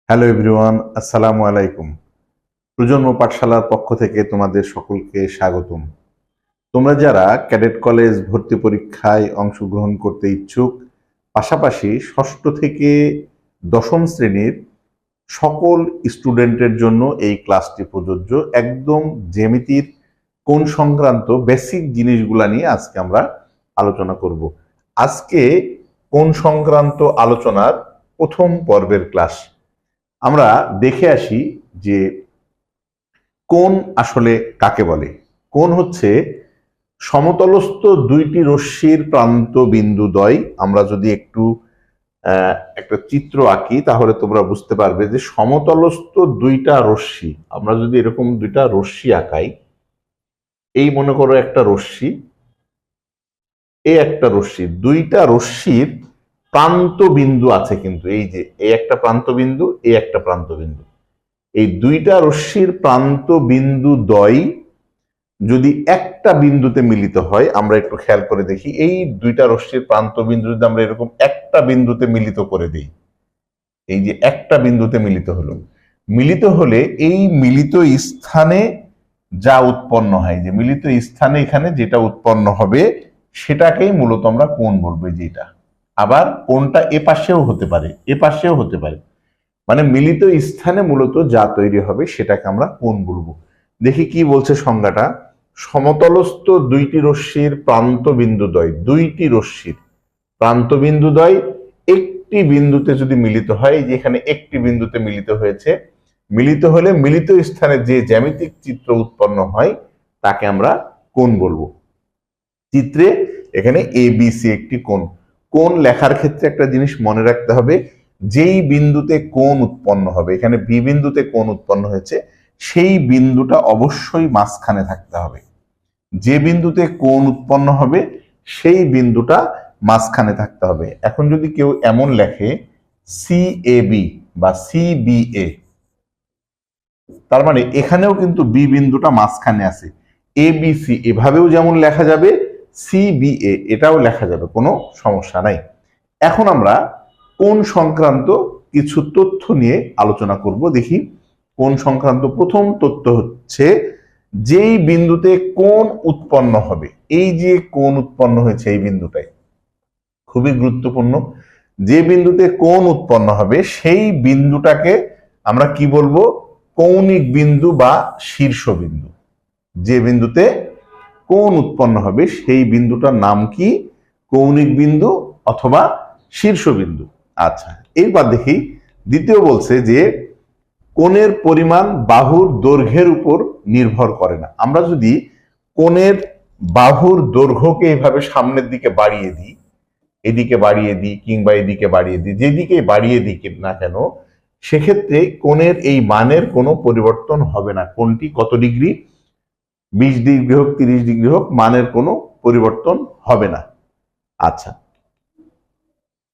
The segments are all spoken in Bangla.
হ্যালো এভরিওয়ান, আসসালামু আলাইকুম। প্রজন্ম পাঠশালার পক্ষ থেকে তোমাদের সকলকে স্বাগতম। তোমরা যারা ক্যাডেট কলেজ ভর্তি পরীক্ষায় অংশগ্রহণ করতে ইচ্ছুক, পাশাপাশি ষষ্ঠ থেকে দশম শ্রেণীর সকল স্টুডেন্টের জন্য এই ক্লাসটি প্রযোজ্য। একদম জ্যামিতির কোণ সংক্রান্ত বেসিক জিনিসগুলা নিয়ে আজকে আমরা আলোচনা করব। আজকে কোণ সংক্রান্ত আলোচনার প্রথম পর্বের ক্লাস। আমরা দেখে আসি যে কোণ আসলে কাকে বলে। কোণ হচ্ছে সমতলস্থ দুইটি রশ্মির প্রান্ত বিন্দুদ্বয়। আমরা যদি একটা চিত্র আঁকি তাহলে তোমরা বুঝতে পারবে যে সমতলস্থ দুইটা রশ্মি, আমরা যদি এরকম দুইটা রশ্মি আঁকাই, এই মনে করো একটা রশ্মি, এই একটা রশ্মি, দুইটা রশ্মির প্রান্ত বিন্দু আছে, কিন্তু এই যে এই একটা প্রান্ত বিন্দু, এই একটা প্রান্ত বিন্দু, এই দুইটা রশ্মির প্রান্ত বিন্দু দ্বয় যদি একটা বিন্দুতে মিলিত হয়, আমরা একটু খেয়াল করে দেখি, এই দুইটা রশ্মির প্রান্ত বিন্দু যদি আমরা এরকম একটা বিন্দুতে মিলিত করে দিই, এই যে একটা বিন্দুতে মিলিত হলো, মিলিত হলে এই মিলিত স্থানে যা উৎপন্ন হয়, যে মিলিত স্থানে এখানে যেটা উৎপন্ন হবে সেটাকেই মূলত আমরা কোণ বলবো। যেটা আবার কোণটা এ পাশেও হতে পারে, এ পাশেও হতে পারে, মানে মিলিত স্থানে মূলত যা তৈরি হবে সেটাকে আমরা কোণ বলবো। দেখি কি বলছে সংজ্ঞাটা। সমতলস্থ দুইটি রশ্মির প্রান্ত বিন্দুদ্বয়, দুইটি রশ্মির প্রান্ত বিন্দুদ্বয় একটি বিন্দুতে যদি মিলিত হয়, যেখানে একটি বিন্দুতে মিলিত হয়েছে, মিলিত হলে মিলিত স্থানে যে জ্যামিতিক চিত্র উৎপন্ন হয় তাকে আমরা কোণ বলবো। চিত্রে এখানে এবিসি একটি কোণ। কোণ লেখার ক্ষেত্রে একটা জিনিস মনে রাখতে হবে, যেই বিন্দুতে কোণ উৎপন্ন হবে, এখানে বি বিন্দুতে কোণ উৎপন্ন হয়েছে, সেই বিন্দুটা অবশ্যই মাঝখানে থাকতে হবে। যে বিন্দুতে কোণ উৎপন্ন হবে সেই বিন্দুটা মাঝখানে থাকতে হবে। এখন যদি কেউ এমন লেখে সি এ বি বা সি বি এ, তার মানে এখানেও কিন্তু বি বিন্দুটা মাঝখানে আছে। এ বি সি এভাবেও যেমন লেখা যাবে, সি বি এ এটাও লেখা যাবে, কোনো সমস্যা নাই। এখন আমরা কোণ সংক্রান্ত কিছু তথ্য নিয়ে আলোচনা করব। দেখি কোণ সংক্রান্ত প্রথম তথ্য হচ্ছে, যেই বিন্দুতে কোণ উৎপন্ন হবে, এই যে কোণ উৎপন্ন হয়েছে এই বিন্দুটাই খুবই গুরুত্বপূর্ণ। যে বিন্দুতে কোণ উৎপন্ন হবে সেই বিন্দুটাকে আমরা কি বলবো? কৌণিক বিন্দু বা শীর্ষবিন্দু। যে বিন্দুতে কোণ উৎপন্ন হবে সেই বিন্দুটার নাম কি? কৌণিক বিন্দু অথবা শীর্ষবিন্দু। আচ্ছা, এরপর দেখি দ্বিতীয় বলছে যে কোণের পরিমাণ বাহুর দৈর্ঘ্যের উপর নির্ভর করে না। আমরা যদি কোণের বাহুর দৈর্ঘ্যকে এইভাবে সামনের দিকে বাড়িয়ে দিই, এদিকে বাড়িয়ে দিই কিংবা এদিকে বাড়িয়ে দিই, যেদিকে বাড়িয়ে দিই না কেন, সেক্ষেত্রে কোণের এই মানের কোনো পরিবর্তন হবে না। কোণটি কত ডিগ্রি, 20 ডিগ্রি হোক 30 ডিগ্রি হোক, মানের কোনো পরিবর্তন হবে না। আচ্ছা,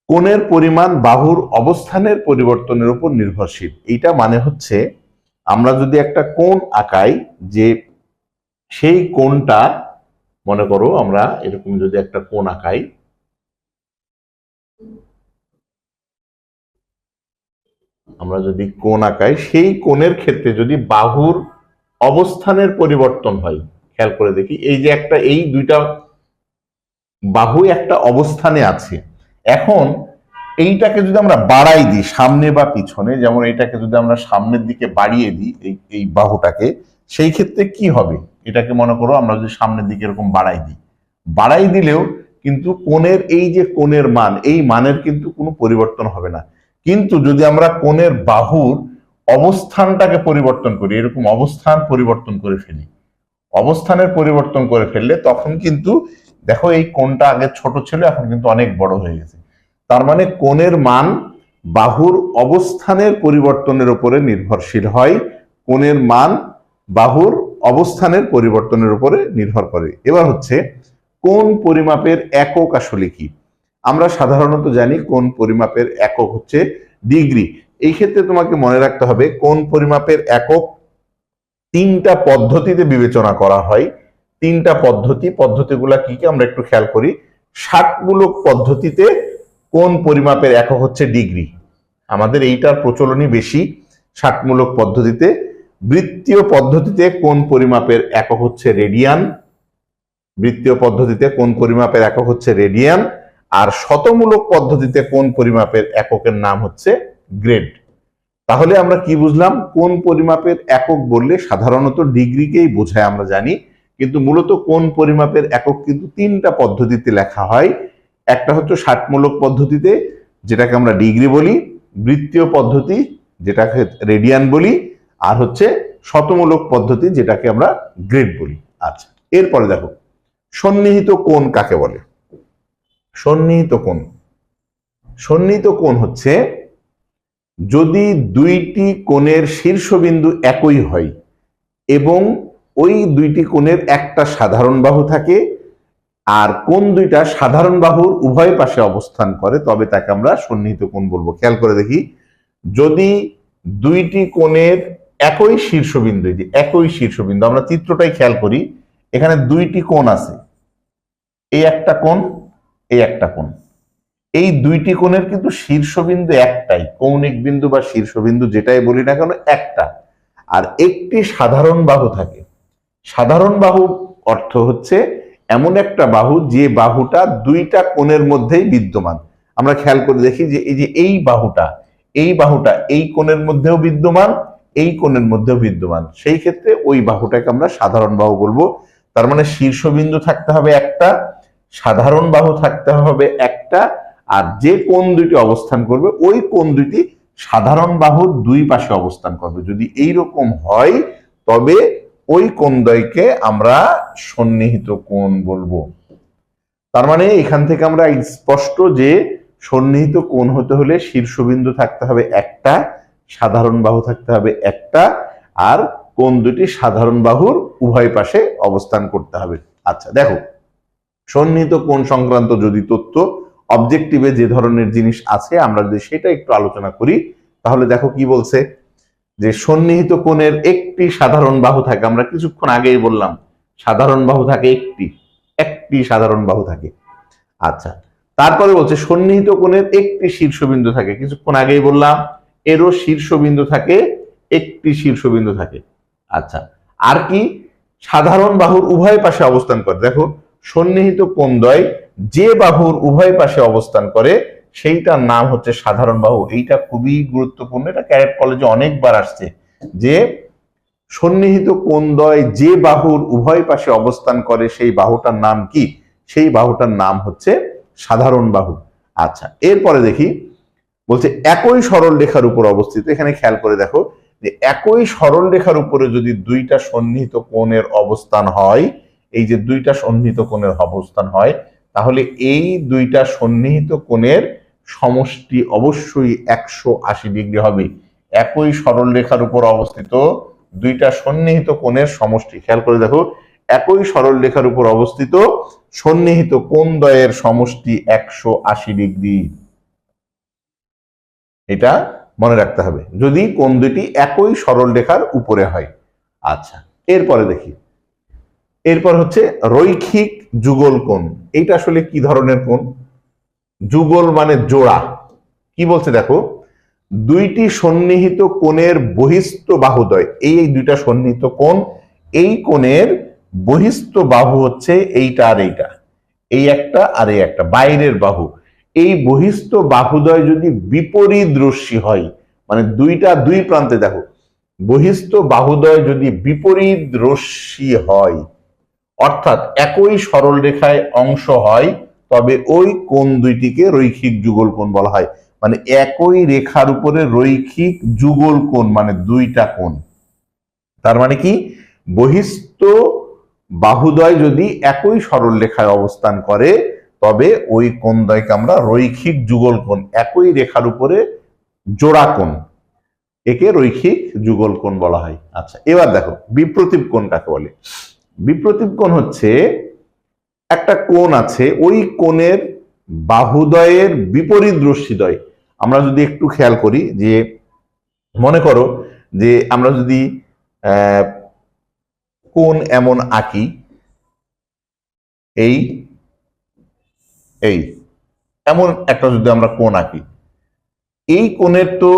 কোণের পরিমাণ বাহুর অবস্থানের পরিবর্তনের উপর নির্ভরশীল। এইটা মানে হচ্ছে, আমরা যদি একটা কোণ আঁকাই, যে সেই কোণটা, মনে করো আমরা এরকম যদি একটা কোণ আঁকাই, আমরা যদি কোণ আঁকাই, সেই কোণের ক্ষেত্রে যদি বাহুর অবস্থানের পরিবর্তন হয়, খেয়াল করে দেখি, এই যে একটা, এই দুইটা বাহু একটা অবস্থানে আছে। এখন এইটাকে যদি আমরা বাড়াই দিই সামনে বা পিছনে, যেমন এইটাকে যদি আমরা সামনের দিকে বাড়িয়ে দিই, এই বাহুটাকে, সেই ক্ষেত্রে কি হবে? এটাকে মনে করো আমরা যদি সামনের দিকে এরকম বাড়াই দিলেও কিন্তু কোণের এই যে কোণের মান, এই মানের কিন্তু কোনো পরিবর্তন হবে না। কিন্তু যদি আমরা কোণের বাহুর অবস্থানটাকে পরিবর্তন করি, এরকম অবস্থান পরিবর্তন করে ফেলি, অবস্থানের পরিবর্তন করে ফেললে তখন কিন্তু দেখো এই কোণটা আগে ছোট ছিল, এখন কিন্তু অনেক বড় হয়ে গেছে। তার মানে কোণের মান বাহুর অবস্থানের পরিবর্তনের উপরে নির্ভরশীল হয়। কোণের মান বাহুর অবস্থানের পরিবর্তনের উপরে নির্ভর করে। এবার হচ্ছে, কোণ পরিমাপের একক আসলে কি? আমরা সাধারণত জানি কোণ পরিমাপের একক হচ্ছে ডিগ্রি। এই ক্ষেত্রে তোমাকে মনে রাখতে হবে, কোণ পরিমাপের একক তিনটা পদ্ধতিতে বিবেচনা করা হয়। তিনটা পদ্ধতিগুলা কি কি আমরা একটু খেয়াল করি। ষাটমূলক পদ্ধতিতে কোণ পরিমাপের একক হচ্ছে ডিগ্রি। আমাদের এইটার প্রচলনই বেশি ষাটমূলক পদ্ধতিতে। বৃত্তীয় পদ্ধতিতে কোণ পরিমাপের একক হচ্ছে রেডিয়ান, বৃত্তীয় পদ্ধতিতে কোণ পরিমাপের একক হচ্ছে রেডিয়ান, আর শতমূলক পদ্ধতিতে কোণ পরিমাপের এককের নাম হচ্ছে গ্রেড। তাহলে আমরা কি বুঝলাম? কোণ পরিমাপের একক বললে সাধারণত ডিগ্রিকেই বোঝায় আমরা জানি, কিন্তু মূলত কোণ পরিমাপের একক কিন্তু তিনটা পদ্ধতিতে লেখা হয়। একটা হচ্ছে ষাটমূলক পদ্ধতিতে, যেটাকে আমরা ডিগ্রি বলি, বৃত্তীয় পদ্ধতি যেটাকে রেডিয়ান বলি, আর হচ্ছে শতমূলক পদ্ধতি যেটাকে আমরা গ্রেড বলি। আচ্ছা, এরপরে দেখো সন্নিহিত কোণ কাকে বলে? সন্নিহিত কোণ, সন্নিহিত কোণ হচ্ছে যদি দুইটি কোণের শীর্ষবিন্দু একই হয় এবং ওই দুইটি কোণের একটা সাধারণ বাহু থাকে আর কোণ দুইটা সাধারণ বাহুর উভয় পাশে অবস্থান করে, তবে তাকে আমরা সন্নিহিত কোণ বলবো। খেয়াল করে দেখি, যদি দুইটি কোণের একই শীর্ষবিন্দু, যে একই শীর্ষবিন্দু, আমরা চিত্রটাই খেয়াল করি, এখানে দুইটি কোণ আছে, এই একটা কোণ, এই একটা কোণ, এই দুইটি কোণের কিন্তু শীর্ষবিন্দু একটাই, কৌণিক বিন্দু বা শীর্ষবিন্দু যেটাই বলি না কেন একটা, আর একটি সাধারণ বাহু থাকে। সাধারণ বাহু অর্থ হচ্ছে এমন একটা বাহু যে বাহুটা দুইটা কোণের মধ্যেই বিদ্যমান। আমরা খেয়াল করে দেখি যে এই যে এই বাহুটা, এই বাহুটা এই কোণের মধ্যেও বিদ্যমান, এই কোণের মধ্যেও বিদ্যমান, সেই ক্ষেত্রে ওই বাহুটাকে আমরা সাধারণ বাহু বলবো। তার মানে শীর্ষবিন্দু থাকতে হবে একটা, সাধারণ বাহু থাকতে হবে একটা, আর যে কোণ দুইটি অবস্থান করবে ওই কোণ দুইটি সাধারণ বাহুর দুই পাশে অবস্থান করবে। যদি এইরকম হয় তবে ওই কোণদ্বয়কে আমরা সন্নিহিত কোণ বলবো। তার মানে এখান থেকে আমরা স্পষ্ট যে সন্নিহিত কোণ হতে হলে শীর্ষবিন্দু থাকতে হবে একটা, সাধারণ বাহু থাকতে হবে একটা, আর কোণ দুটি সাধারণ বাহুর উভয় পাশে অবস্থান করতে হবে। আচ্ছা দেখো, সন্নিহিত কোণ সংক্রান্ত যদি তথ্য অবজেক্টিভে যে ধরনের জিনিস আছে আমরা যদি সেটা একটু আলোচনা করি, তাহলে দেখো কি বলছে, যে সন্নিহিত কোণের একটি সাধারণ বাহু থাকে। আমরা কিছুক্ষণ আগেই বললাম সাধারণ বাহু থাকে একটি, একটি সাধারণ বাহু থাকে। আচ্ছা, তারপরে বলছে সন্নিহিত কোণের একটি শীর্ষবিন্দু থাকে। কিছুক্ষণ আগেই বললাম এরও শীর্ষবিন্দু থাকে, একটি শীর্ষবিন্দু থাকে। আচ্ছা, আর কি? সাধারণ বাহুর উভয় পাশে অবস্থান করে। দেখো, সন্নিহিত কোণদ্বয় যে বাহুর উভয় পাশে অবস্থান করে সেইটার নাম হচ্ছে সাধারণ বাহু। এইটা খুবই গুরুত্বপূর্ণ, এটা ক্যাডেট কলেজে অনেকবার আসছে, যে সন্নিহিত কোণদ্বয় যে বাহুর উভয় পাশে অবস্থান করে সেই বাহুটার নাম কি? সেই বাহুটার নাম হচ্ছে সাধারণ বাহু। আচ্ছা, এরপরে দেখি, বলছে একই সরল রেখার উপর অবস্থিত। এখানে খেয়াল করে দেখো যে একই সরল রেখার উপরে যদি দুইটা সন্নিহিত কোণের অবস্থান হয়, এই যে দুইটা সন্নিহিত কোণের অবস্থান হয়, তাহলে এই দুইটা সন্নিহিত কোণের সমষ্টি অবশ্যই 180 ডিগ্রি হবে। একই সরল রেখার উপর অবস্থিত দুইটা সন্নিহিত কোণের সমষ্টি, খেয়াল করে দেখো, একই সরল রেখার উপর অবস্থিত সন্নিহিত কোণদ্বয়ের সমষ্টি 180 ডিগ্রি। এটা মনে রাখতে হবে যদি কোণ দুটি একই সরল রেখার উপরে হয়। আচ্ছা, এরপরে দেখি, এরপর হচ্ছে রৈখিক যুগল কোণ। এইটা আসলে কি ধরনের কোণ? যুগল মানে জোড়া। কি বলছে দেখো, দুইটি সন্নিহিত কোণের বহিস্থ বাহুদ্বয়, এই দুইটা সন্নিহিত কোণ, এই কোণের বহিস্থ বাহু হচ্ছে এইটা আর এইটা, এই একটা আর এই একটা বাইরের বাহু। এই বহিস্থ বাহুদ্বয় যদি বিপরীত রশ্মি হয়, মানে দুইটা দুই প্রান্তে দেখো, বহিস্থ বাহুদ্বয় যদি বিপরীত রশ্মি হয়, অর্থাৎ একই সরল রেখায় অংশ হয়, তবে ওই কোণ দুইটিকে রৈখিক যুগল কোণ বলা হয়। মানে একই রেখার উপরে রৈখিক যুগল কোণ মানে দুইটা কোণ। তার মানে কি, বহিস্থ বাহুদ্বয় যদি একই সরল রেখায় অবস্থান করে তবে ওই কোণদ্বয়কে আমরা রৈখিক যুগল কোণ, একই রেখার উপরে জোড়া কোণ, একে রৈখিক যুগল কোণ বলা হয়। আচ্ছা, এবার দেখো বিপ্রতীপ কোণ কাকে বলে। বিপ্রতীপ কোণ হচ্ছে একটা কোণ আছে, ওই কোণের বাহুদ্বয়ের বিপরীত রশ্মিদ্বয়। আমরা যদি একটু খেয়াল করি, যে মনে করো যে আমরা যদি কোণ এমন আঁকি, এই এই এমন একটা যদি আমরা কোণ আঁকি, এই কোণের তো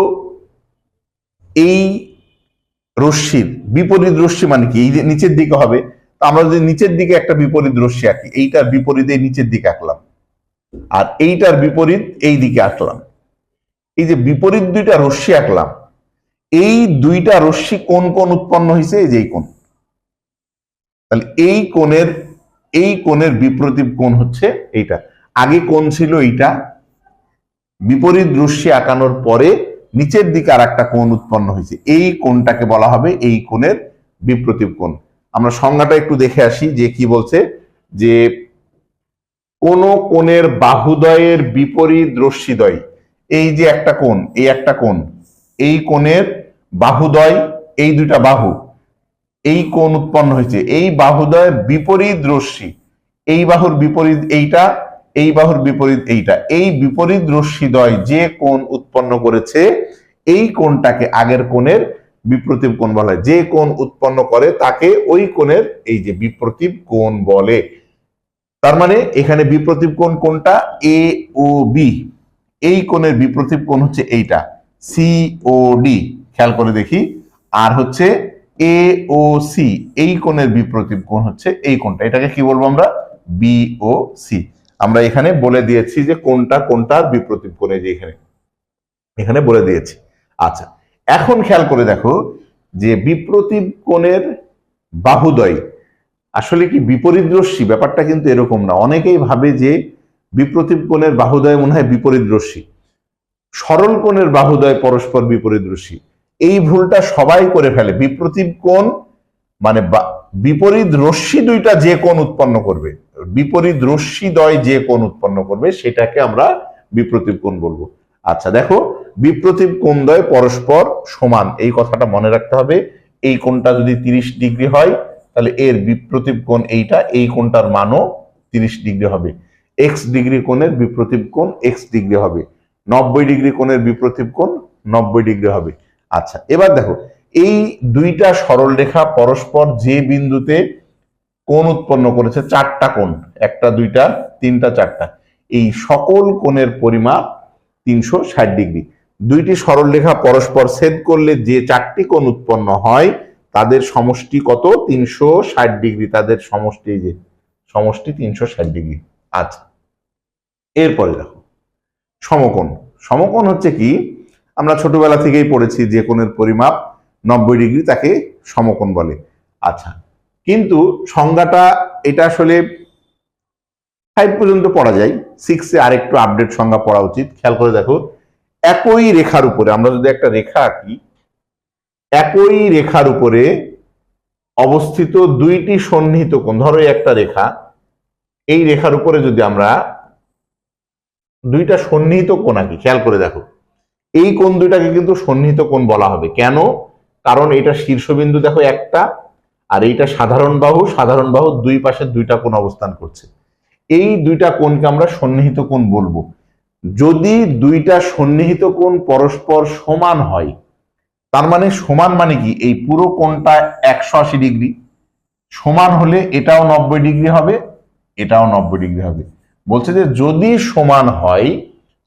এই রশ্মির বিপরীত রশ্মি মানে কি, এই যে নিচের দিকে হবে, তো আমরা যদি নিচের দিকে একটা বিপরীত রশ্মি আঁকি, এইটার বিপরীত এই নিচের দিকে আঁকলাম, আর এইটার বিপরীত এই দিকে আঁকলাম, এই যে বিপরীত দুইটা রশ্মি আঁকলাম, এই দুইটা রশ্মি কোন কোণ উৎপন্ন হয়েছে, এই যে এই কোণ। তাহলে এই কোণের বিপরীত কোণ হচ্ছে এইটা। আগে কোণ ছিল এইটা, বিপরীত রশ্মি আঁকানোর পরে নিচের দিকে আর একটা কোণ উৎপন্ন হয়েছে, এই কোণটাকে বলা হবে এই কোণের বিপরীত কোণ। আমরা সংজ্ঞাটা একটু দেখে আসি যে কি বলছে, যে কোন কোণের বাহুদ্বয়ের বিপরীত রশ্মিদ্বয়, এই যে একটা কোণ, এই একটা কোণ, এই কোণের বাহুদ্বয়, এই দুইটা বাহু, এই কোণ উৎপন্ন হয়েছে, এই বাহুদ্বয়ের বিপরীত রশ্মি, এই বাহুর বিপরীত এইটা, এই বাহুর বিপরীত এইটা, এই বিপরীত রশ্মিদ্বয় যে কোণ উৎপন্ন করেছে, এই কোণটাকে আগের কোণের বিপরীত কোণ বলা হয়। যে কোণ উৎপন্ন করে তাকে ওই কোণের এই যে বিপরীত কোণ বলে। তার মানে এখানে বিপরীত কোণ কোনটা, এ ও বি, এই কোণের বিপরীত কোণ হচ্ছে এইটা সি ও ডি, খেয়াল করে দেখি। আর হচ্ছে এ ও সি, এই কোণের বিপরীত কোণ হচ্ছে এই কোণটা, এটাকে কি বলবো আমরা, বি ও সি। আমরা এখানে বলে দিয়েছি যে কোনটা কোনটার বিপরীত কোণে, যে এখানে বলে দিয়েছি। আচ্ছা, এখন খেয়াল করে দেখো যে বিপরীত কোণের বাহুদ্বয় আসলে কি বিপরীত রশ্মি, ব্যাপারটা কিন্তু এরকম না। অনেকেই ভাবে যে বিপরীত কোণের বাহুদ্বয় মনে হয় বিপরীত রশ্মি, সরল কোণের বাহুদ্বয় পরস্পর বিপরীত রশ্মি। এই ভুলটা সবাই করে ফেলে। বিপরীত কোণ মানে বিপরীত রশ্মি দুইটা যে কোণ উৎপন্ন করবে, বিপরীত রশ্মিদ্বয় যে কোণ উৎপন্ন করবে সেটাকে আমরা বিপরীত কোণ বলবো। আচ্ছা দেখো, বিপরীত কোণদ্বয় পরস্পর সমান, এই কথাটা মনে রাখতে হবে। এই কোণটা যদি 30 ডিগ্রি হয় তাহলে এর বিপরীত কোণ এইটা, এই কোণটার মানও 30 ডিগ্রি হবে। এক্স ডিগ্রি কোণের বিপরীত কোণ এক্স ডিগ্রি হবে, 90 ডিগ্রি কোণের বিপরীত কোণ 90 ডিগ্রি হবে। আচ্ছা, এবার দেখো এই দুইটা সরল রেখা পরস্পর যে বিন্দুতে কোণ উৎপন্ন করেছে, চারটা কোণ, একটা দুইটা তিনটা চারটা, এই সকল কোণের পরিমাপ 360 ডিগ্রি। দুইটি সরল রেখা পরস্পর ছেদ করলে যে চারটি কোণ উৎপন্ন হয় তাদের সমষ্টি কত, 360 ডিগ্রি। তাদের সমষ্টি, যে সমষ্টি 360 ডিগ্রি। আচ্ছা, এরপরে দেখো সমকোণ। সমকোণ হচ্ছে কি, আমরা ছোটবেলা থেকেই পড়েছি যে কোণের পরিমাপ 90 ডিগ্রি তাকে সমকোণ বলে। আচ্ছা, কিন্তু সংজ্ঞাটা এটা আসলে 5 পর্যন্ত পড়া যায়, 6-এ আরেকটু আপডেট সংজ্ঞা পড়া উচিত। খেয়াল করে দেখো, একই রেখার উপরে আমরা যদি একটা রেখা আঁকি, একই রেখার উপরে অবস্থিত দুইটি সন্নিহিত কোণ, ধরো একটা রেখা, এই রেখার উপরে যদি আমরা দুইটা সন্নিহিত কোণ আঁকি, খেয়াল করে দেখো এই কোণ দুইটাকে কিন্তু সন্নিহিত কোণ বলা হবে। কেন, কারণ এটা শীর্ষবিন্দু দেখো একটা, আর এইটা সাধারণ বাহু, সাধারণ বাহু দুই পাশে দুইটা কোণ অবস্থান করছে, এই দুইটা কোণকে আমরা সন্নিহিত কোণ বলবো। যদি দুইটা সন্নিহিত কোণ পরস্পর সমান হয়, তার মানে সমান মানে কি, এই পুরো কোণটা 180 ডিগ্রি, সমান হলে এটাও 90 ডিগ্রি হবে, এটাও 90 ডিগ্রি হবে। বলছে যে যদি সমান হয়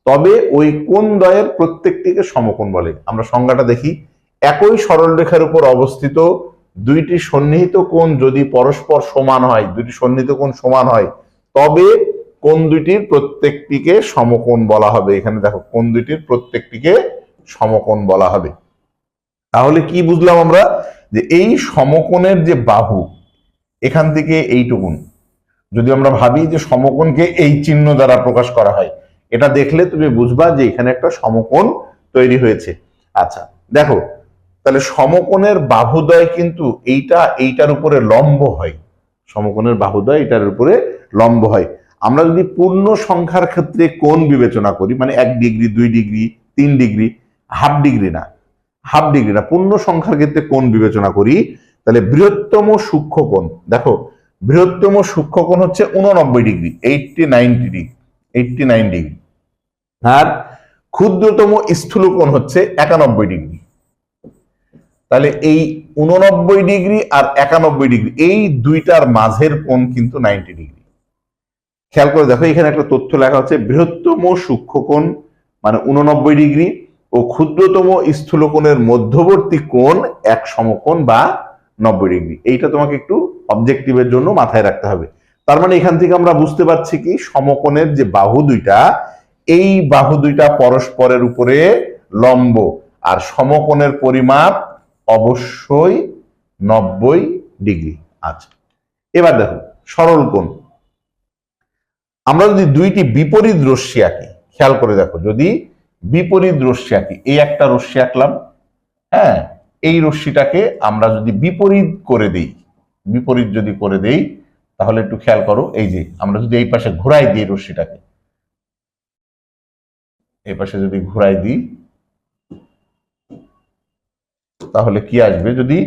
তবে ওই কোণদ্বয়ের প্রত্যেকটিকে সমকোণ বলে। আমরা সংজ্ঞাটা দেখি, একই সরল রেখার উপর অবস্থিত দুইটি সন্নিহিত কোণ যদি পরস্পর সমান হয়, দুইটি সন্নিহিত কোণ সমান হয়, তবে কোণ দুইটির প্রত্যেকটিকে সমকোণ বলা হবে। এখানে দেখো কোণ দুইটির প্রত্যেকটিকে সমকোণ বলা হবে। তাহলে কি বুঝলাম আমরা, যে এই সমকোণের যে বাহু, এখান থেকে এইটুকুন, যদি আমরা ভাবি যে সমকোণকে এই চিহ্ন দ্বারা প্রকাশ করা হয়, এটা দেখলে তুমি বুঝবা যে এখানে একটা সমকোণ তৈরি হয়েছে। আচ্ছা দেখো, তাহলে সমকোণের বাহুদ্বয় কিন্তু এইটার উপরে লম্ব হয়, সমকোণের বাহুদ্বয় এটার উপরে লম্ব হয়। আমরা যদি পূর্ণ সংখ্যার ক্ষেত্রে কোণ বিবেচনা করি, মানে 1 degree 2 degree 3 degree, half degree না, পূর্ণ সংখ্যার ক্ষেত্রে কোণ বিবেচনা করি, তাহলে বৃহত্তম সূক্ষ্ম কোণ, দেখো বৃহত্তম সূক্ষ্ম কোণ হচ্ছে 89 ডিগ্রি, 89 ডিগ্রি, আর ক্ষুদ্রতম স্থূল কোণ হচ্ছে 91 ডিগ্রি। তাহলে এই 89 ডিগ্রি আর 91 ডিগ্রি, এই দুইটার মাঝের কোণ কিন্তু 90 ডিগ্রি। খেয়াল করে দেখো, এখানে একটা তথ্য লেখা হচ্ছে বৃহত্তম সূক্ষ্ম কোণ মানে 89 ডিগ্রি, ও ক্ষুদ্রতম স্থূলকোণের মধ্যবর্তী কোণ এক সমকোণ বা 90 ডিগ্রি। এইটা তোমাকে একটু অবজেক্টিভের জন্য মাথায় রাখতে হবে। তার মানে এখান থেকে আমরা বুঝতে পারছি কি, সমকোণের যে বাহু দুইটা, এই বাহু দুইটা পরস্পরের উপরে লম্ব, আর সমকোণের পরিমাপ অবশ্যই 90 ডিগ্রি। আচ্ছা, এবার দেখো সরল কোণ। আমরা যদি দুইটি বিপরীত রশ্মি আঁকি, খেয়াল করে দেখো, যদি বিপরীত রশ্মি আঁকি, এই একটা রশ্মি আঁকলাম, হ্যাঁ, এই রশ্মিটাকে আমরা যদি বিপরীত করে দিই, বিপরীত যদি করে দেই, তাহলে একটু খেয়াল করো, এই যে আমরা যদি এই পাশে ঘুরাই দিই রশ্মিটাকে, এই পাশে যদি ঘুরাই দিই, তাহলে কি আসবে? যদি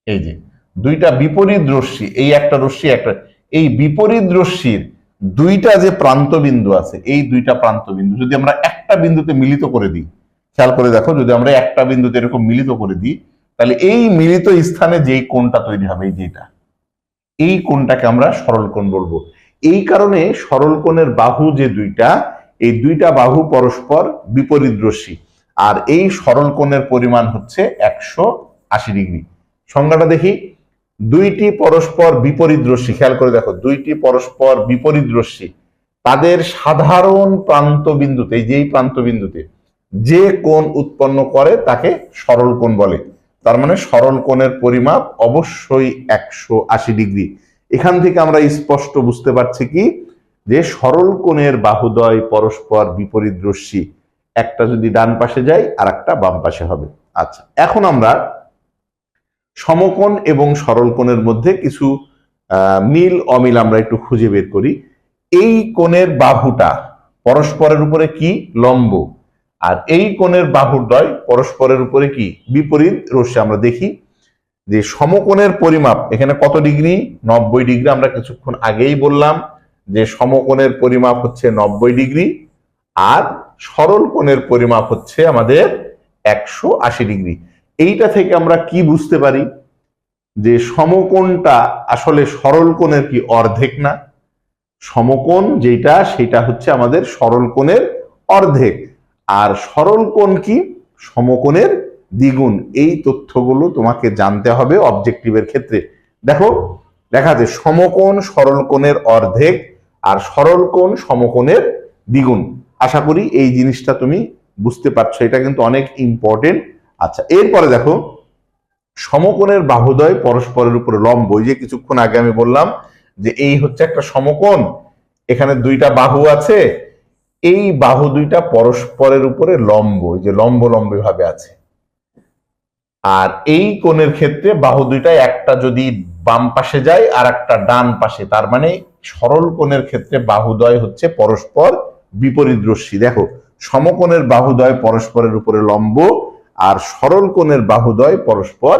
এই যে দুইটা বিপরীত রশ্মি, এই একটা রশ্মি একটা, এই বিপরীত রশ্মির দুইটা যে প্রান্ত বিন্দু আছে, এই দুইটা প্রান্ত বিন্দু যদি আমরা একটা বিন্দুতে মিলিত করে দিই, খেয়াল করে দেখো, যদি আমরা একটা বিন্দুতে এরকম মিলিত করে দিই, তাহলে এই মিলিত স্থানে যেই কোণটা তৈরি হবে, এই যেটা, এই কোণটাকে আমরা সরল কোণ বলবো। এই কারণে সরল কোণের বাহু যে দুইটা, এই দুইটা বাহু পরস্পর বিপরীত রশ্মি, আর এই সরল কোণের পরিমাণ হচ্ছে 180 ডিগ্রি। সংজ্ঞাটা দেখি, দুইটি পরস্পর বিপরীত রশ্মি, খেয়াল করে দেখো, দুইটি পরস্পর বিপরীত রশ্মি তাদের সাধারণ প্রান্ত বিন্দুতে, যেই প্রান্ত বিন্দুতে যে কোণ উৎপন্ন করে তাকে সরল কোণ বলে। তার মানে সরল কোণের পরিমাপ অবশ্যই 180 ডিগ্রি। এখান থেকে আমরা স্পষ্ট বুঝতে পারছি কি, যে সরল কোণের বাহুদ্বয় পরস্পর বিপরীত রশ্মি, একটা যদি ডান পাশে যায় আর একটা বাম পাশে হবে। আচ্ছা, এখন আমরা সমকোণ এবং সরল কোণের মধ্যে কিছু মিল অমিল আমরা একটু খুঁজে বের করি। এই কোণের বাহুটা পরস্পরের উপরে কি? লম্ব। আর এই কোণের বাহুদ্বয় পরস্পরের উপরে কি? বিপরীত রশ্মি। আমরা দেখি যে সমকোণের পরিমাপ এখানে কত ডিগ্রি? 90 ডিগ্রি। আমরা কিছুক্ষণ আগেই বললাম যে সমকোণের পরিমাপ হচ্ছে 90 ডিগ্রি, আর সরল কোণের পরিমাপ হচ্ছে আমাদের 180 ডিগ্রি। এইটা থেকে আমরা কি বুঝতে পারি? যে সমকোণটা আসলে সরল কোণের কি অর্ধেক না? সমকোণ যেটা, সেটা হচ্ছে আমাদের সরল কোণের অর্ধেক, আর সরল কোণ কি? সমকোণের দ্বিগুণ। এই তথ্যগুলো তোমাকে জানতে হবে অবজেক্টিভের ক্ষেত্রে। দেখো দেখা যায় সমকোণ সরল কোণের অর্ধেক, আর সরল কোণ সমকোণের দ্বিগুণ। আশা করি এই জিনিসটা তুমি বুঝতে পারছো, এটা কিন্তু অনেক ইম্পর্টেন্ট। আচ্ছা, এরপরে দেখো সমকোণের বাহুদ্বয় পরস্পরের উপরে লম্ব। ওই যে কিছুক্ষণ আগে আমি বললাম যে এই হচ্ছে একটা সমকোণ, এখানে দুইটা বাহু আছে, এই বাহু দুইটা পরস্পরের উপরে লম্ব, এই যে লম্ব লম্ব ভাবে আছে। আর এই কোণের ক্ষেত্রে বাহু দুইটা একটা যদি বাম পাশে যায় আর একটা ডান পাশে, তার মানে সরল কোণের ক্ষেত্রে বাহুদ্বয় হচ্ছে পরস্পর বিপরীত রশ্মি। দেখো সমকোণের বাহুদ্বয় পরস্পরের উপরে লম্ব, আর সরল কোণের বাহুদ্বয় পরস্পর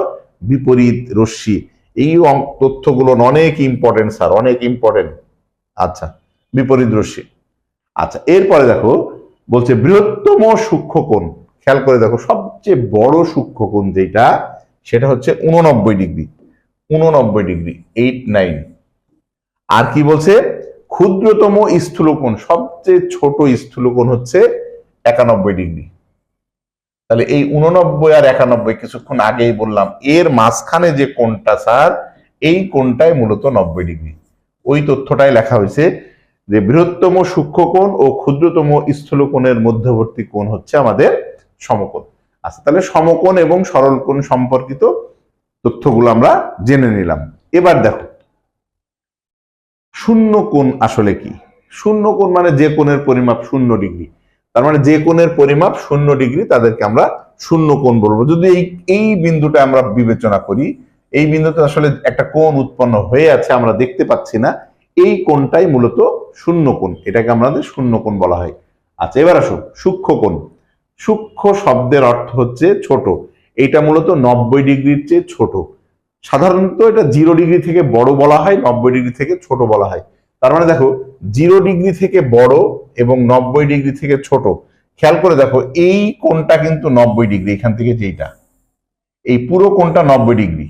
বিপরীত রশ্মি। এই তথ্যগুলো অনেক ইম্পর্টেন্ট স্যার, অনেক ইম্পর্টেন্ট। আচ্ছা, বিপরীত রশ্মি। আচ্ছা, এরপরে দেখো বলছে বৃহত্তম সূক্ষ্মকোণ। খেয়াল করে দেখো, সবচেয়ে বড় সূক্ষ্মকোণ যেটা, সেটা হচ্ছে 89 ডিগ্রি। 89 ডিগ্রি, 89। আর কি বলছে? ক্ষুদ্রতম স্থূলকোণ, সবচেয়ে ছোট স্থূলকোণ হচ্ছে 91 ডিগ্রি। তাহলে এই 89 আর 91 কিছুক্ষণ আগেই বললাম, এর মাঝখানে যে কোণটা স্যার, এই কোণটাই মূলত 90 ডিগ্রি। ওই তথ্যটাই লেখা হয়েছে যে বৃহত্তম সূক্ষ্মকোণ ও ক্ষুদ্রতম স্থূলকোণের মধ্যবর্তী কোণ হচ্ছে আমাদের সমকোণ। আচ্ছা, তাহলে সমকোণ এবং সরল কোণ সম্পর্কিত তথ্যগুলো আমরা জেনে নিলাম। এবার দেখো শূন্য কোণ আসলে কি? শূন্য কোণ মানে যে কোণের পরিমাপ 0 ডিগ্রি। তার মানে যে কোণের পরিমাপ 0 ডিগ্রি তাদেরকে আমরা শূন্য কোণ বলবো। যদি এই বিন্দুটা আমরা বিবেচনা করি, এই বিন্দুতে আসলে একটা কোণ উৎপন্ন হয়ে আছে, আমরা দেখতে পাচ্ছি না, এই কোণটাই মূলত শূন্য কোণ, এটাকে আমাদের শূন্য কোণ বলা হয়। আচ্ছা, এবার আসো সূক্ষ্ম কোণ। সূক্ষ্ম শব্দের অর্থ হচ্ছে ছোট। এটা মূলত 90 ডিগ্রির চেয়ে ছোট। সাধারণত এটা 0 ডিগ্রি থেকে বড় বলা হয়, 90 ডিগ্রি থেকে ছোট বলা হয়। তার মানে দেখো 0 ডিগ্রি থেকে বড় এবং 90 ডিগ্রি থেকে ছোট। খেয়াল করে দেখো এই কোণটা কিন্তু 90 ডিগ্রি, এখান থেকে যেটা, এই পুরো কোণটা 90 ডিগ্রি।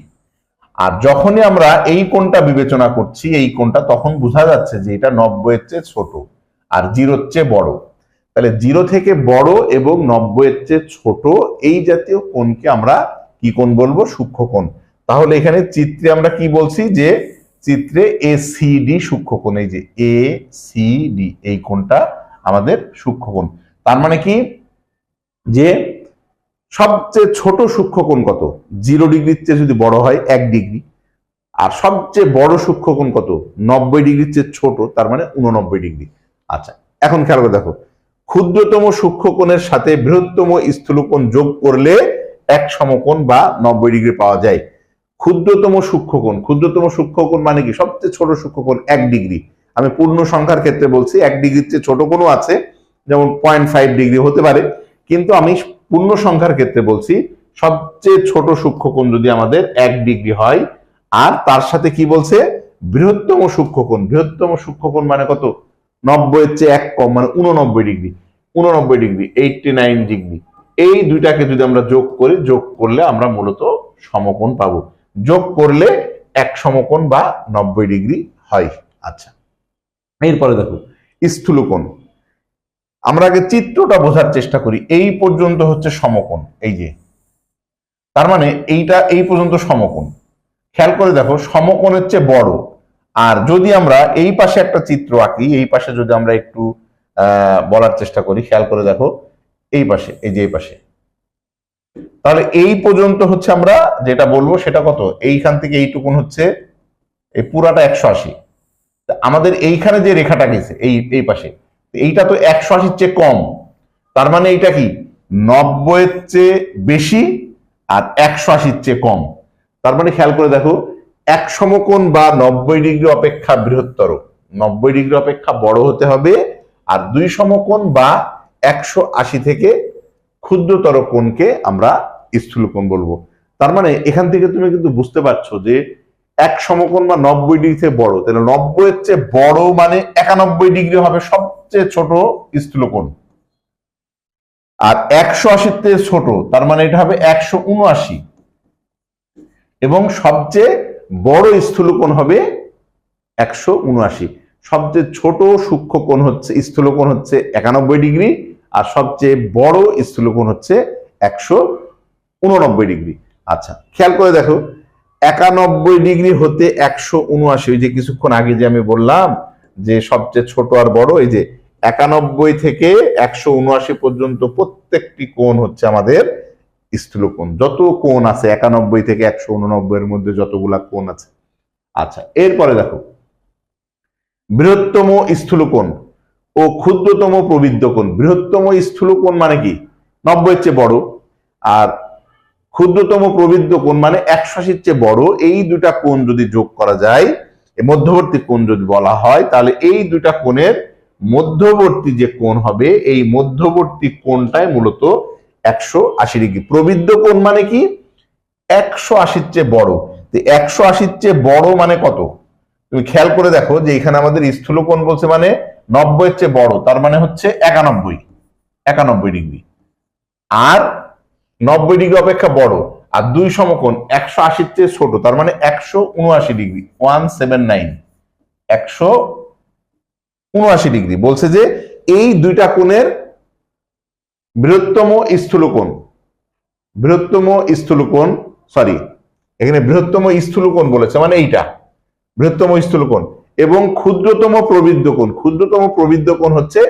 আর যখনই আমরা এই কোণটা বিবেচনা করছি, এই কোণটা, তখন বোঝা যাচ্ছে যে এটা 90 এর চেয়ে ছোট। আর 0-র চেয়ে বড়। তাহলে 0 থেকে বড় এবং 90-এর চেয়ে ছোট এই জাতীয় কোণকে আমরা কি কোণ বলবো? সূক্ষ্মকোণ। তাহলে এখানে চিত্রে আমরা কি বলছি যে চিত্রে এসিডি সূক্ষ্মকোণ, এই যে এসিডি এই কোণটা আমাদের সূক্ষ্মকোণ। তার মানে কি যে সবচেয়ে ছোট সূক্ষ্মকোণ কত? 0 ডিগ্রির চেয়ে যদি বড় হয় 1 ডিগ্রি। আর সবচেয়ে বড় সূক্ষ্মকোণ কত? 90 ডিগ্রির চেয়ে ছোট, তার মানে 89 ডিগ্রি। আচ্ছা, এখন খেয়াল করে দেখো, ক্ষুদ্রতম সূক্ষ্মকোণের সাথে বৃহত্তম স্থূলকোণ যোগ করলে এক সমকোণ বা 90 ডিগ্রি পাওয়া যায়। ক্ষুদ্রতম সূক্ষ্মকোণ মানে কি? সবচেয়ে ছোট সূক্ষ্মকোণ 1 ডিগ্রি। আমি পূর্ণ সংখ্যার ক্ষেত্রে বলছি, 1 ডিগ্রির চেয়ে ছোট কোণও আছে, যেমন 0.5 ডিগ্রি হতে পারে, কিন্তু আমি পূর্ণ সংখ্যার ক্ষেত্রে বলছি সবচেয়ে ছোট সূক্ষ্মকোণ যদি আমাদের 1 ডিগ্রি হয়, আর তার সাথে কি বলছে? বৃহত্তম সূক্ষ্মকোণ মানে কত? 90-এর চেয়ে 1 কম, মানে 89 ডিগ্রি। 89 ডিগ্রি। এই দুইটাকে যদি আমরা যোগ করি, যোগ করলে আমরা মূলত সমকোণ পাবো। যোগ করলে এক সমকোণ বা 90 ডিগ্রি হয়। আচ্ছা, এরপরে দেখো স্থূলকোণ। আমরা আগে চিত্রটা বোঝার চেষ্টা করি। এই পর্যন্ত হচ্ছে সমকোণ, এই যে, তার মানে এইটা এই পর্যন্ত সমকোণ। খেয়াল করে দেখো, সমকোণের চেয়ে বড়। আর যদি আমরা এই পাশে একটা চিত্র আঁকি, এই পাশে যদি আমরা একটু বলার চেষ্টা করি, খেয়াল করে দেখো, এই পাশে, এই যে এই পাশে, তাহলে এই পর্যন্ত হচ্ছে আমরা যেটা বলবো সেটা কত? এইখান থেকে এইটুকুন হচ্ছে এই পুরাটা 180। আমাদের এইখানে যে রেখাটা গেছে এই পাশে, এইটা তো 180-র চেয়ে কম, তার মানে এইটা কি? 90-এর চেয়ে বেশি আর 180-র চেয়ে কম। তার মানে খেয়াল করে দেখো, এক সমকোণ বা 90 ডিগ্রি অপেক্ষা বৃহত্তর, 90 ডিগ্রি অপেক্ষা বড় হতে হবে, আর 2 সমকোণ বা 180 থেকে ক্ষুদ্রতর কোণকে আমরা স্থূলকোণ বলবো। তার মানে এখান থেকে তুমি কিন্তু বুঝতে পারছো যে এক সমকোণ বা 90 ডিগ্রি থেকে বড়, তাহলে 90-এর চেয়ে বড় মানে 91 ডিগ্রি হবে সবচেয়ে ছোট স্থূলকোণ, আর 180-র থেকে ছোট, তার মানে এটা হবে 179, এবং সবচেয়ে বড় স্থূলকোণ হবে 179। সবচেয়ে ছোট সূক্ষ্মকোণ হচ্ছে স্থূলকোণ হচ্ছে 91 ডিগ্রি, আর সবচেয়ে বড় স্থূলকোণ হচ্ছে 189 ডিগ্রি। আচ্ছা, খেয়াল করে দেখো, 91 ডিগ্রি হতে 179, ওই যে কিছুক্ষণ আগে যে আমি বললাম যে সবচেয়ে ছোট আর বড়, এই যে 91 থেকে 179 পর্যন্ত প্রত্যেকটি কোণ হচ্ছে আমাদের স্থূলকোণ। যত কোণ আছে 91 থেকে 189 এর মধ্যে যতগুলা কোণ আছে। আচ্ছা, এরপরে দেখো, বৃহত্তম স্থূলকোণ ও ক্ষুদ্রতম প্রবৃদ্ধ কোণ। বৃহত্তম স্থূলকোণ মানে কি? 90-এর চেয়ে বড়, আর ক্ষুদ্রতম প্রবৃদ্ধ কোণ মানে 180-র চেয়ে বড়। এই দুটা কোণ যদি যোগ করা যায়, মধ্যবর্তী কোণ যদি বলা হয়, তাহলে এই দুটা কোণের মধ্যবর্তী যে কোণ হবে, এই মধ্যবর্তী কোণটাই মূলত 180 ডিগ্রি। প্রবৃদ্ধ কোণ মানে কি? 180-র চেয়ে বড়। 180-র চেয়ে বড় মানে কত? তুমি খেয়াল করে দেখো যে এখানে আমাদের স্থূলকোণ বলছে মানে 90-এর চেয়ে বড়, তার মানে হচ্ছে 91 ডিগ্রি, আর 90 ডিগ্রি অপেক্ষা বড়, আর 2 সমকোণ 180-র চেয়ে ছোট, তার মানে 179 ডিগ্রি, 179 ডিগ্রি। বলছে যে এই দুইটা কোণের বৃহত্তম স্থূলকোণ, সরি, এখানে বৃহত্তম স্থূলকোণ বলেছে মানে এইটা বৃহত্তম স্থূলকোণ, এবং ক্ষুদ্রতম প্রবৃদ্ধ কোণ হচ্ছে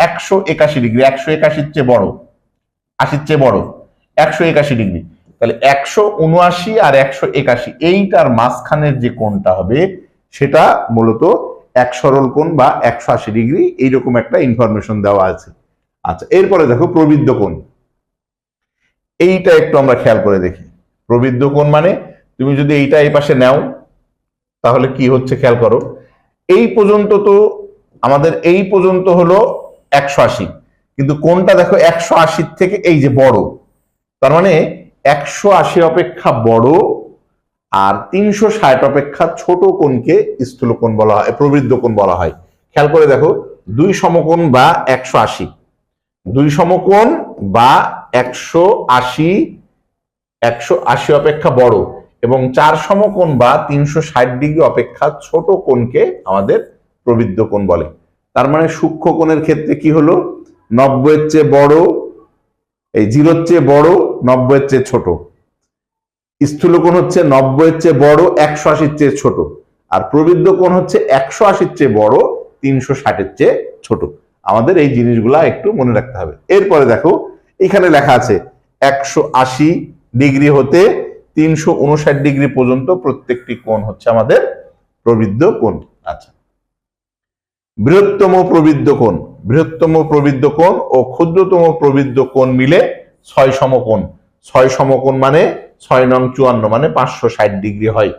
181 ডিগ্রি। 181-র চেয়ে বড়, 80-র চেয়ে বড়, 181 ডিগ্রি। তাহলে 179 আর 181, এইটার মাঝখানের যে কোণটা হবে সেটা মূলত এক সরল কোণ বা 180 ডিগ্রি, এইরকম একটা ইনফরমেশন দেওয়া আছে। আচ্ছা, এরপরে দেখো প্রবৃদ্ধ কোণ। এইটা একটু আমরা খেয়াল করে দেখি। প্রবৃদ্ধ কোণ মানে তুমি যদি এইটা এই পাশে নাও, তাহলে কি হচ্ছে খেয়াল করো, এই পর্যন্ত তো আমাদের এই পর্যন্ত হলো 180, কিন্তু কোণটা দেখো 180 থেকে এই যে বড়, তার মানে 180 অপেক্ষা বড় আর 360 অপেক্ষা ছোট কোণকে স্থূলকোণ বলা হয়, প্রবৃদ্ধ কোণ বলা হয়। খেয়াল করে দেখো, 2 সমকোণ বা 180, 2 সমকোণ বা 180 অপেক্ষা বড়, এবং 4 সমকোণ বা 360 ডিগ্রি অপেক্ষা ছোট কোণকে আমাদের প্রবৃদ্ধ কোণ বলে। তার মানে সূক্ষ্ম কোণের ক্ষেত্রে কি হলো, 90-এর চেয়ে বড়, এই 0-র চেয়ে বড়, 90-এর চেয়ে ছোট। স্থূল কোণ হচ্ছে 90-এর চেয়ে বড়, 180-র চেয়ে ছোট। আর প্রবৃদ্ধ কোণ হচ্ছে 180-র চেয়ে বড়, 360-এর চেয়ে ছোট। আমাদের এই জিনিসগুলা একটু মনে রাখতে হবে। এরপরে দেখো এখানে লেখা আছে 180 ডিগ্রি হতে 359 ডিগ্রি পর্যন্ত প্রত্যেকটি কোণ হচ্ছে আমাদের প্রবৃদ্ধ কোণ। আচ্ছা, বৃহত্তম প্রবৃদ্ধ কোণ, বৃহত্তম প্রবৃদ্ধ কোণ ও ক্ষুদ্রতম প্রবৃদ্ধ কোণ মিলে 6 সমকোণ। 6 সমকোণ মানে 6 নং 54 মানে 560 ডিগ্রি হয়।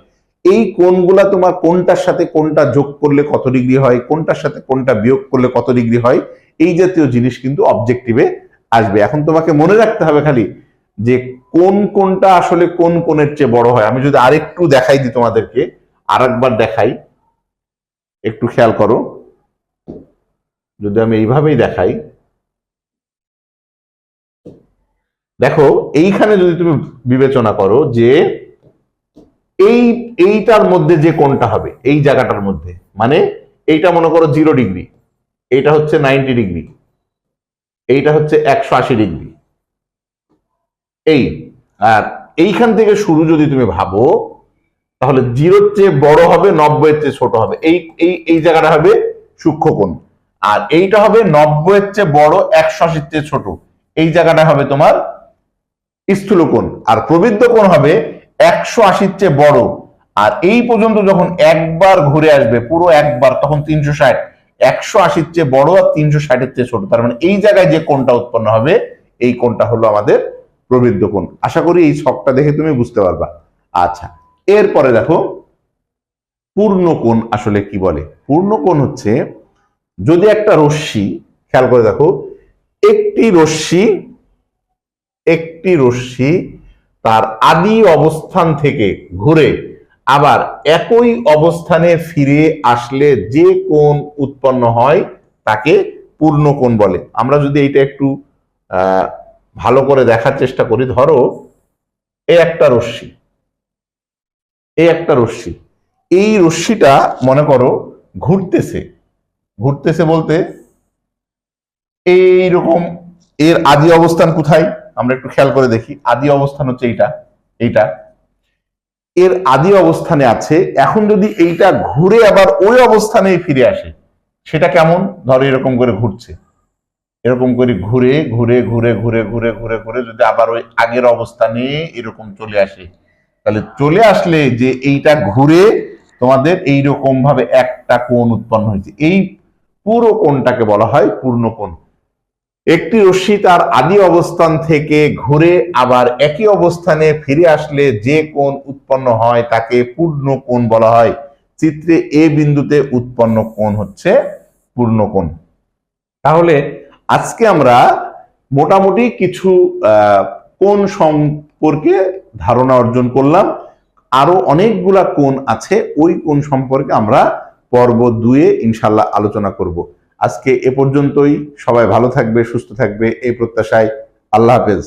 এই কোণগুলা তোমার কোনটার সাথে কোনটা যোগ করলে কত ডিগ্রি হয়, কোনটার সাথে কোনটা বিয়োগ করলে কত ডিগ্রি হয়, এই জাতীয় জিনিস কিন্তু অবজেক্টিভে আসবে। এখন তোমাকে মনে রাখতে হবে খালি যে কোন কোনটা আসলে কোন কোণের চেয়ে বড় হয়। আমি যদি আরেকটু দেখাই দিই তোমাদেরকে, আরেকবার দেখাই, একটু খেয়াল করো। যদি আমি এইভাবেই দেখাই, দেখো এইখানে যদি তুমি বিবেচনা করো যে এইটার মধ্যে যে কোণটা হবে, এই জায়গাটার মধ্যে, মানে এইটা মনে করো 0 ডিগ্রি, এইটা হচ্ছে 90 ডিগ্রি, এইটা হচ্ছে 180 ডিগ্রি, এই আর এইখান থেকে শুরু যদি তুমি ভাবো, তাহলে 0-র চেয়ে বড় হবে, 90-এর চেয়ে ছোট হবে, এই এই এই জায়গাটা হবে সূক্ষ্ম কোণ। আর এইটা হবে 90-এর চেয়ে বড়, 180-র চেয়ে ছোট, এই জায়গাটা হবে তোমার স্থূল কোণ। আর প্রবৃদ্ধ কোণ হবে 180-র চেয়ে বড়, আর এই পর্যন্ত যখন একবার ঘুরে আসবে পুরো একবার, তখন 360। 180-র চেয়ে বড় আর 360-এর চেয়ে ছোট, তার মানে এই জায়গায় যে কোণটা উৎপন্ন হবে এই কোণটা হলো আমাদের প্রবৃদ্ধ কোণ। আশা করি এই ছকটা দেখে তুমি বুঝতে পারবা। আচ্ছা, এরপরে দেখো পূর্ণ কোণ আসলে কি বলে। পূর্ণ কোণ হচ্ছে যদি একটা রশ্মি, খেয়াল করে দেখো, একটি রশ্মি তার আদি অবস্থান থেকে ঘুরে আবার একই অবস্থানে ফিরে আসলে যে কোণ উৎপন্ন হয় তাকে পূর্ণ কোণ বলে। আমরা যদি এইটা একটু ভালো করে দেখার চেষ্টা করি, ধরো এই একটা রশ্মি, এই রশ্মিটা মনে করো ঘুরতেছে বলতে এইরকম, এর আদি অবস্থান কোথায় আমরা একটু খেয়াল করে দেখি। আদি অবস্থান হচ্ছে এইটা এর আদি অবস্থানে আছে। এখন যদি এইটা ঘুরে আবার ওই অবস্থানে ফিরে আসে, সেটা কেমন? ধরো এরকম করে ঘুরছে, এরকম করে ঘুরে ঘুরে ঘুরে ঘুরে ঘুরে ঘুরে ঘুরে যদি আবার ওই আগের অবস্থানে এরকম চলে আসে, তাহলে চলে আসলে যে এইটা ঘুরে তোমাদের এইরকম ভাবে একটা কোণ উৎপন্ন হয়েছে, এই পুরো কোণটাকে বলা হয় পূর্ণ কোণ। একটি রশ্মি তার আদি অবস্থান থেকে ঘুরে আবার একই অবস্থানে ফিরে আসলে যে কোণ উৎপন্ন হয় তাকে পূর্ণ কোণ বলা হয়। চিত্রে এ বিন্দুতে উৎপন্ন কোণ হচ্ছে পূর্ণ কোণ। তাহলে আজকে আমরা মোটামুটি কিছু কোণ সম্পর্কে ধারণা অর্জন করলাম। আরো অনেকগুলা কোণ আছে, ওই কোণ সম্পর্কে আমরা পর্ব 2-এ ইনশাল্লাহ আলোচনা করব। আজকে এ পর্যন্তই। সবাই ভালো থাকবে, সুস্থ থাকবে এই প্রত্যাশায়। আল্লাহ হাফেজ।